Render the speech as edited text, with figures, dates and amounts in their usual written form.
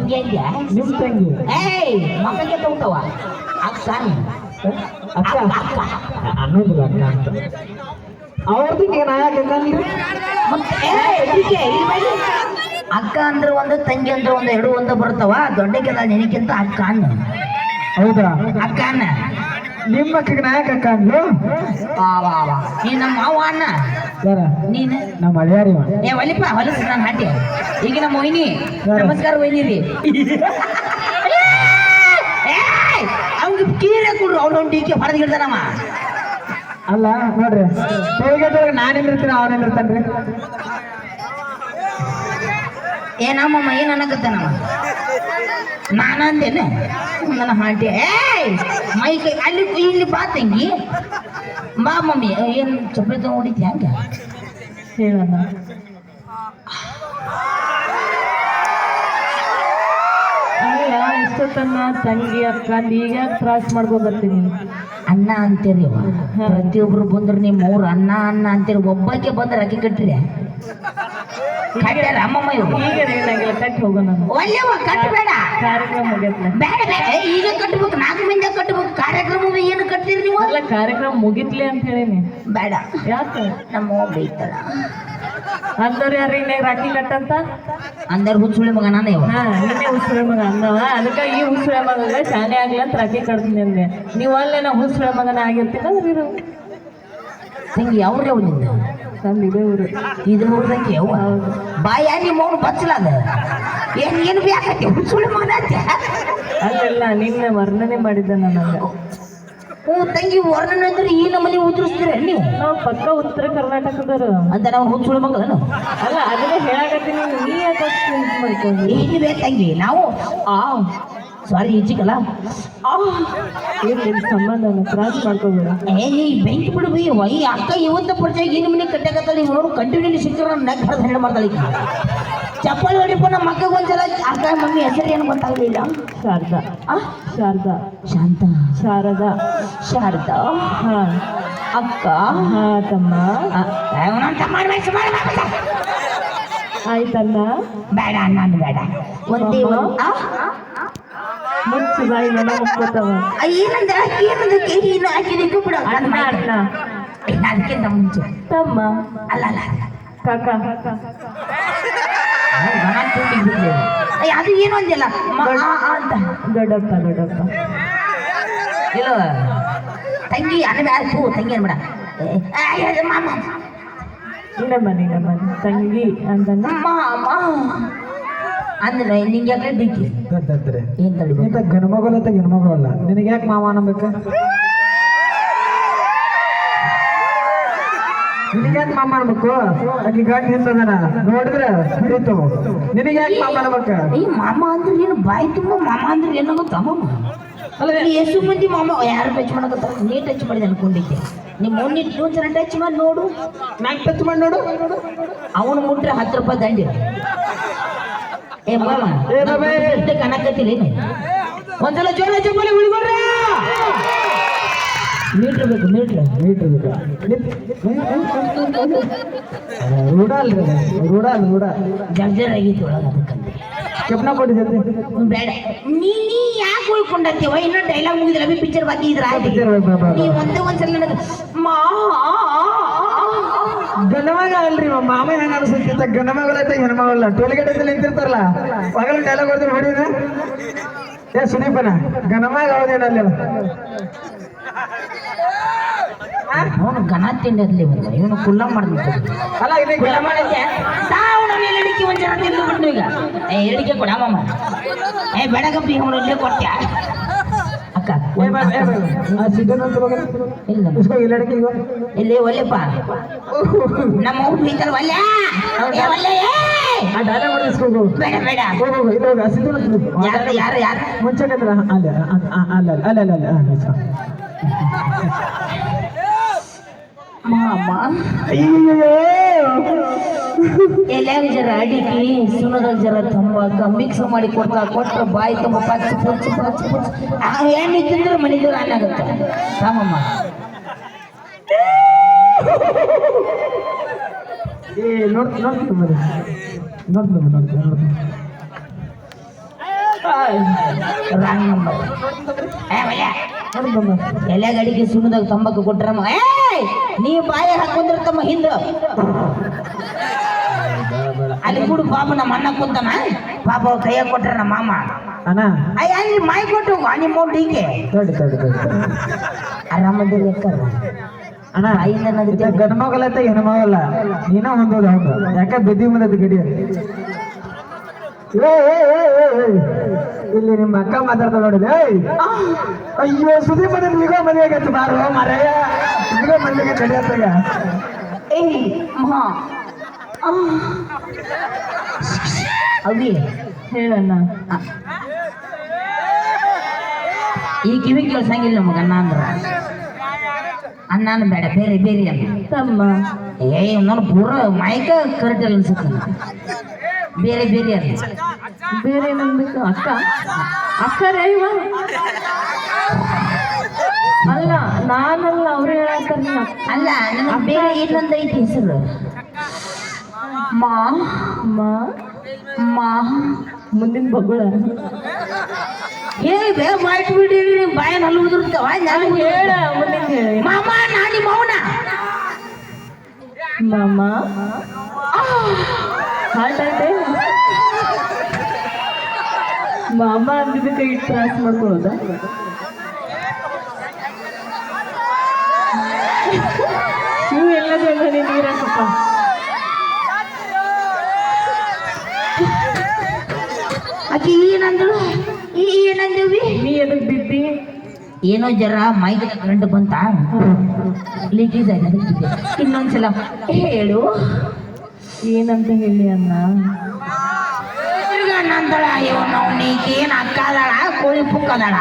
ತಂಗಿ ಅಂದ್ಯಾ ನಿಮ್ ತಂಗಿ ಏಯ್ ಮಕ್ಕಳಿಗೆ ತಗೋತಾವ ಅಕ್ಕ ಅಕ್ಕ ಅಕ್ಕ ಅನ್ನೋದಿಲ್ಲ ಅಕ್ಕ ಅಂತ ಅವ್ರದಕ್ಕೆ ನಾ ಯಾಕೆ ಮತ್ತೆ ಅಕ್ಕ ಅಂದ್ರೆ ಒಂದು ತಂಗಿ ಅಂದ್ರೆ ಒಂದು ಎರಡು ಒಂದು ಬರ್ತಾವ ದೊಡ್ಡಕ್ಕೆಲ್ಲ ನಿನಕ್ಕಿಂತ ಅಕ್ಕ ಅನ್ನ ಹೌದಾ ಅಕ್ಕ ಅನ್ನ ನಿಮ್ಮ ಅಕ್ಕಗೆ ನಾ ಯಾಕೆ ಅಕ್ಕ ಅಂದ್ಲು ನೀ ನಮ್ಮ ಮಾವ ಅಣ್ಣ ಯಾರ ನೀನು ನಮ್ಮ ಹಳೆಯಾರಿ ಏ ಒಲಿಪ ಹೊಲಸು ನಾನು ಹಾಟೆ ಈಗ ನಮ್ಮ ವೈನಿ ನಮಸ್ಕಾರ ವೈನಿ ರೀ ಅವ್ನಿಗೆ ಕೀರೆ ಕೊಡ್ರು ಅವ್ನು ಟೀಕೆ ಹೊಡೆದು ಹಿಡ್ದಾನಮ್ಮ ಅಲ್ಲ ನೋಡ್ರಿ ಟೋಲ್ಗೇಟ್ ನಾನೇನಿರ್ತೀನಿ ಅವನೇನಿರ್ತಾನ್ರಿ ಏ ನಮ್ಮಮ್ಮ ಏನು ಅನ್ನಕತ್ತಾನಮ್ಮ ನಾನಂದೇನೆ ನನ್ನ ಹಾಂಟಿ ಏಯ್ ಮೈ ಕೈ ಅಲ್ಲಿ ಇಲ್ಲಿ ಬಾ ತಂಗಿ ಬಾ ಮಮ್ಮಿ ಏನು ಚಪ್ಪಲಿ ತಗೊಂಡು ಹೊಡಿತಿ ಹಂಗೆ ಹೇಳಣ್ಣ ಅಲ್ಲ ಇಷ್ಟೊತ್ತನ್ನ ತಂಗಿ ಅಕ್ಕ ಈಗ ಕ್ರಾಸ್ ಮಾಡ್ಕೋಬರ್ತೀನಿ ಅಣ್ಣ ಅಂತೀರಿ ಪ್ರತಿಯೊಬ್ರು ಬಂದ್ರು ನಿಮ್ಮ ಅವ್ರು ಅಣ್ಣ ಅಣ್ಣ ಅಂತೀರಿ ಒಬ್ಬಕ್ಕೆ ಬಂದ್ರೆ ಅಕ್ಕಿ ಕಟ್ಟ್ರಿ ಕಟ್ಟಾರ ಅಮ್ಮಮ್ಮ ಇವ್ರು ಈಗ ಏನಾಗಿಲ್ಲ ಕಟ್ಟಿ ಹೋಗೋಣ ಒಳ್ಳೆವ ಕಟ್ಟಬೇಡ ಕಾರ್ಯಕ್ರಮ ಮುಗಿಯತ್ಲ ಬೇಡ ಬೇಡ ಈಗ ಕಟ್ಬೇಕು 4 ಮಂದಿ ಕಟ್ಬೇಕು ಕಾರ್ಯಕ್ರಮ ಏನು ಕಟ್ತೀರಿ ನೀವು ಅಲ್ಲ ಕಾರ್ಯಕ್ರಮ ಮುಗಿತ್ಲಿ ಅಂತ ಹೇಳೀನಿ ಬೇಡ ಯಾಕೆ ನಮ್ಮ ಬೈತಾಳ ಅಂದವ್ರು ಯಾರು ಇನ್ನೇ ರಾಖಿ ಕಟ್ಟಂತ ಅಂದರ್ ಹುಚ್ಚುಳಿ ಮಗ ನಾನೇ ಇವ ನಿನ್ನೆ ಉಸುಳೆ ಮಗ ಅಂದವ ಅದಕ್ಕೆ ಈ ಉಸುಳೆ ಮಗ ಶಾಲೆ ಆಗ್ಲಿ ಅಂತ ರಾಖಿ ಕಟ್ತೀನಿ ಅಂದೆ ನೀವು ಅಲ್ಲೇ ನಾ ಉಸುಳೆ ಮಗನ ಆಗಿರ್ತೀನಂದ್ರಿ ತಂಗಿ ಅವ್ರೇ ನಿಂದ ತಂದು ಇದೇ ಊರು ಇದು ನೋಡ್ದಂಗೆ ಯಾವ ಬಾಯ ನಿಮ್ಮ ಅವ್ನು ಬಚ್ಚಲಾದ ಏನು ಬೇಕತ್ತೆ ಹುಚ್ಚುಳಿ ಮಗನ ಅಲ್ಲೆಲ್ಲ ನಿನ್ನೆ ವರ್ಣನೆ ಮಾಡಿದ್ದೆ ನನಗೆ ಹ್ಞೂ ತಂಗಿ ವರ್ಣನೆ ಅಂದ್ರೆ ಈ ನಮ್ಮನೆ ಉದುರಿಸ್ತೀರ ನೀವು ನಾವು ಪಕ್ಕ ಉತ್ತರ ಕರ್ನಾಟಕದವರು ಅಂತ ನಾವು ಹುಚ್ಚುಳಿ ಮಗನು ಅಲ್ಲ ಅದನ್ನೇ ಹೇಳಕತ್ತೀನಿ ನೀ ಯಾಕೆ ಮಾಡ್ಕೊಂಡು ಏನು ಬೇಕು ತಂಗಿ ನಾವು ಸಾರಿ ಈಜಿಗಲ್ಲ ಏನು ಸಂಬಂಧ ಕ್ರಾಸ್ ಮಾಡ್ಕೋಬೇಡ ಏ ನೀ ಬೆಂಕಿ ಬಿಡು ಬೈ ಈ ಅಕ್ಕ ಇವತ್ತ ಪರಿಚಯ ಏನು ಮನೆ ಕಟ್ಟಕತ್ತಲ್ಲ ಇವ್ ನೋಡು ಕಂಟಿನ್ಯೂ ಸಿಕ್ಕರ ನೆಕ್ ಹರಿದು ಹೆಣ್ಣು ಮಾಡ್ತಾಳೆ ಚಪ್ಪಲಿ ಹೊಡಿಪ ನಮ್ಮ ಮಕ್ಕಳಿಗೆ ಒಂದ್ಸಲ ಅಕ್ಕ ಮಮ್ಮಿ ಹೆಸರು ಏನು ಗೊತ್ತಾಗಲಿಲ್ಲ ಶಾರದಾ ಶಾರದಾ ಶಾಂತ ಶಾರದಾ ಶಾರದಾ ಹಾ ಅಕ್ಕ ಹಾ ತಮ್ಮ ತಮ್ಮ ಆಯ್ತಲ್ಲ ಬೇಡ ಅಣ್ಣ ಬೇಡ ಒಂದೇ ಮುಚ್ಚು ಬಾಯಿ ಮನ ಮುಕ್ಕೋತಾವ ಏನಂದ್ರೆ ಏನಂದ್ರೆ ಏನು ಹಾಕಿದಕ್ಕೆ ಬಿಡ ಅಣ್ಣ ಅಣ್ಣ ಅದಕ್ಕಿಂತ ಮುಂಚೆ ತಮ್ಮ ಅಲ್ಲ ಅಲ್ಲ ಕಾಕ ಅದು ಏನು ಅಂದಿಲ್ಲ ಅಂತ ದೊಡ್ಡಪ್ಪ ದೊಡ್ಡಪ್ಪ ಇಲ್ಲ ತಂಗಿ ಅನ್ಬ್ಯಾಡ್ತು ತಂಗಿ ಅನ್ಬೇಡ ಮಾಮ ನೀನಮ್ಮ ತಂಗಿ ಅಂತಂದ ಅಂದ್ರೆ ನಿಂಗೆ ಯಾಕೆ ಡಿಕ್ಕಿ ಏನ್ ತಳಿ ಗಣಮಗಳು ಅಂತ ಗಣಮಗಳು ಅಲ್ಲ ನಿನಗೆ ಯಾಕೆ ಮಾವ ಅನ್ಬೇಕ ನಿನಗೆ ಯಾಕೆ ಮಾಮ ಅನ್ಬೇಕು ಆಕಿ ಗಾಡಿ ನಿಂತದನ ನೋಡಿದ್ರೆ ಹಿಡಿತು ನಿನಗೆ ಯಾಕೆ ಮಾಮ ಅನ್ಬೇಕ ಈ ಮಾಮ ಅಂದ್ರೆ ಏನು ಬಾಯಿ ತುಂಬ ಮಾಮ ಅಂದ್ರೆ ಏನಾಗುತ್ತ ಮಾಮ ಅಲ್ಲ ಎಷ್ಟು ಮಂದಿ ಮಾಮ ಯಾರು ಟಚ್ ಮಾಡಕತ್ತ ನೀ ಟಚ್ ಮಾಡಿದೆ ಅನ್ಕೊಂಡಿದ್ದೆ ನಿಮ್ಮ ಮೊನ್ನೆ ಒಂದ್ಸಲ ಟಚ್ ಮಾಡಿ ನೋಡು ಮ್ಯಾಕ್ ಟಚ್ ಮಾಡಿ ನೋಡು ಅವನು ಮುಟ್ರೆ 10 ರೂಪಾಯಿ ದಂಡಿ ಏ ಮಾಮ ಕಣಕತ್ತಿಲ್ಲ ಒಂದ್ಸಲ ಜೋರ ಚಪ್ಪಲಿ ಉಳಿಬರ್ರ ಮೀಟ್ರ್ ಬೇಕು ಮೀಟ್ರ್ ಬೇಕು ರೂಢ ಅಲ್ರಿ ರೂಢ ಜರ್ಜರ್ ಆಗಿತ್ತು ಒಳಗೆ ಅದಕ್ಕಂತೆ ಕೆಪ್ನ ಕೊಟ್ಟಿದ್ದೆ ಬೇಡ ನೀ ಯಾಕೆ ಉಳ್ಕೊಂಡಂತೀವ ಇನ್ನೂ ಡೈಲಾಗ್ ಮುಗಿದಿಲ್ಲ ಪಿಕ್ಚರ್ ಬಾಕಿ ಇದ್ರ ನೀ ಒಂದ್ಸಲ ನನಗೆ ಗಣಮಗ ಅಲ್ರಿ ಮಾಮ ಹೆಂಗ ಅನ್ಸುತ್ತ ಗಣಮಗಳೈತೆ ಹೆಣ್ಮಗಳಲ್ಲ ಟೋಲ್ಗೇಟ್ ನಿಂತಿರ್ತಾರಲ್ಲ ಮಗಳ ಡೈಲಾಗ್ ಹೊಡೆದ್ರೆ ಹೊಡಿನ ಏ ಸುದೀಪನ ಗಣಮಗ ಯಾವ್ದೇನಲ್ಲ ಅವನು ಗಣ ತಿಂಡಿ ಬಂದ ಇವನು ಕುಲ್ಲ ಮಾಡ್ಬೇಕು ಅಲ್ಲ ಇದು ಕುಲ್ಲ ಮಾಡಿದ್ದೆ ತಾವು ಮೇಲೆ ಅಡಿಕೆ ಒಂದ್ ಜನ ತಿಂದು ಬಿಟ್ಟು ಈಗ ಎಡಿಕೆ ಕೊಡ ಮಾಮ ಬೇಡಗಪ್ಪಿ ಅವನು ಇಲ್ಲೇ ಕೊಟ್ಟ್ಯಾ ಅಕ್ಕ ಇಲ್ಲಿ ಒಲ್ಲೆಪ್ಪ ನಮ್ಮ ಊಟ ಬೈತಾರ ಒಲ್ಲೆ ಬೇಡ ಬೇಡ ಯಾರು ಯಾರು ಮುಂಚೆ ಮಾಮ ಎಲ್ಲಾಗ ಜರ ಅಡಿಕೆ ಸುನದಾಗ ಜರ ತಂಬಾಕ ಮಿಕ್ಸ್ ಮಾಡಿ ಕೊಟ್ರ ಬಾಯಿ ತುಂಬ ಪಚ್ಚ ಎಣ್ಣೆ ತಿಂದ್ರೆ ಮನೆದು ಅನ್ನಾಗುತ್ತೆ ರಾಮಮ್ಮ ರಾಂಗ್ ನಂಬರ್ ಎಲ್ಲ ಗಡಿಗೆ ಸುಣ್ಣದಾಗ ತಂಬಾಕು ಕೊಟ್ರಮ್ಮ ನೀ ಬಾಯ ಹಾಕೊಂಡಿರ್ತಮ್ಮ ಹಿಂದ ಅಲ್ಲಿ ಕೂಡ ಪಾಪ ನಮ್ಮ ಅಣ್ಣ ಕುಂತಾನ ಪಾಪ ಕೈಯಾಗ ಕೊಟ್ರ ನಮ್ಮ ಮಾಮ ಅಣ್ಣ ಅಯ್ಯ ಅಲ್ಲಿ ಮಾಯಿ ಕೊಟ್ಟು ನಿಮ್ಮ ಹೀಗೆ ಆರಾಮದ ಲೆಕ್ಕಲ್ಲ ಅಣ್ಣ ಗಂಡ್ಮಗಲತ್ತ ಹೆಣ್ಮಗಲ್ಲ ನೀನ ಹೊಂದೋದು ಹೌದು ಯಾಕ ಬೆದ್ದಿ ಮುಂದದ ಗಡಿ ಇಲ್ಲಿ ನಿಮ್ಮ ಅಕ್ಕ ಮಾತಾಡ್ತಾ ನೋಡಿದೆ ಅಯ್ಯೋ ಸುದೀಪ್ ಅಂದ್ರೆ ಈಗ ಮದುವೆ ಆಗತ್ತೆ ಬಾರೋ ಮಾರಾಯ ಈಗ ಮದುವೆಗೆ ನಡೆಯತ್ತಾಗ ಅವಿ ಹೇಳಣ್ಣ ಈ ಕಿವಿ ಕೇಳ್ಸಂಗಿಲ್ಲ ನಮಗ ಅಣ್ಣ ಅಂದ್ರ ಅಣ್ಣನ ಬೇಡ ಬೇರೆ ಬೇರೆ ಅಲ್ಲ ತಮ್ಮ ನಾನು ಪೂರ ಮಾಯಕ ಕರೆಕ್ಟ್ ಅಲ್ಲ ಅನ್ಸುತ್ತೆ ಬೇರೆ ಬೇರೆ ಅಲ್ಲ ಬೇರೆ ನಂಬೇಕು ಅಕ್ಕ ಅಕ್ಕರೇ ಇವ ಅಲ್ಲ ನಾನಲ್ಲ ಅವ್ರು ಹೇಳತ್ತಾರ ಅಲ್ಲ ನನಗೆ ಬೇರೆ ಇನ್ನೊಂದು ಐತಿ ಹೆಸರು ಮಾ ಮಾ ಮಾ ಮುಂದಿನ ಬಗುಳ ಬೇಗ ಬಾಯ್ತು ಬಿಡಿ ಬಾಯನ್ ಹಲ್ಲು ಉದುರ್ತಾವ ನಾನು ಹೇಳ ಮುಂದಿನ ಹೇಳಿ ಮಾಮ ನಾನಿ ಮೌನ ಮಾಮ ಹಾರ್ಟ್ ಆಯ್ತೆ ಮಾಮ ಅಂದಿದ್ದಕ್ಕೆ ಇಟ್ಟು ತ್ರಾಸ ಮಾಡ್ಕೊಳ್ಳೋದ ನೀವು ಎಲ್ಲ ಜನ ನೀರಾಕಪ್ಪ ಆಕಿ ಏನಂದಳು ಏನಂದೇವಿ ನೀ ಎದಕ್ ಬಿದ್ದಿ ಏನೋ ಜರ ಮೈಗೆ ಕರೆಂಟ್ ಬಂತ ಲೀಕೇಜ್ ಆಗಿದೆ ಇನ್ನೊಂದ್ಸಲ ಹೇಳು ಏನಂತ ಹೇಳಿ ಅಣ್ಣ ನಂದಳ ಅಯ್ಯೋ ನಾವು ನೀಕೇನು ಅಕ್ಕದಾಳ ಕೋಳಿ ಪುಕ್ಕದಾಳ